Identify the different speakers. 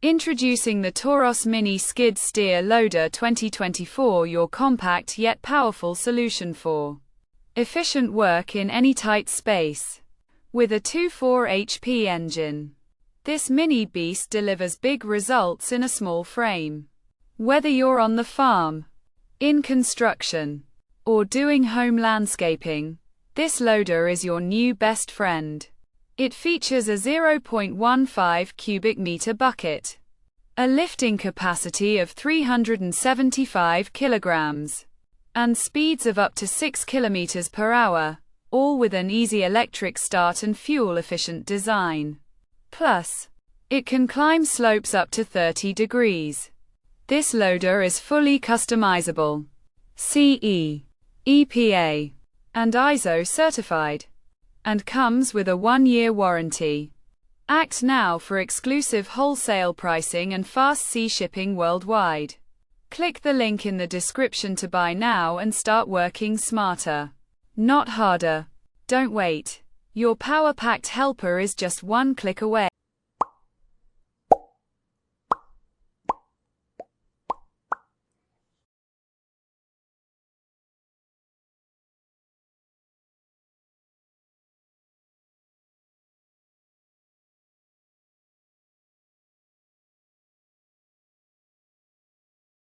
Speaker 1: Introducing the Toros Mini Skid Steer Loader 2024, your compact yet powerful solution for efficient work in any tight space. With a 2.4 HP engine, this mini beast delivers big results in a small frame. Whether you're on the farm, in construction, or doing home landscaping, this loader is your new best friend. It features a 0.15 cubic meter bucket, a lifting capacity of 375 kilograms, and speeds of up to 6 kilometers per hour, all with an easy electric start and fuel-efficient design. Plus, it can climb slopes up to 30 degrees. This loader is fully customizable, CE, EPA, and ISO certified, and comes with a 1-year warranty. Act now for exclusive wholesale pricing and fast sea shipping worldwide. Click the link in the description to buy now and start working smarter, not harder. Don't wait. Your power-packed helper is just one click away.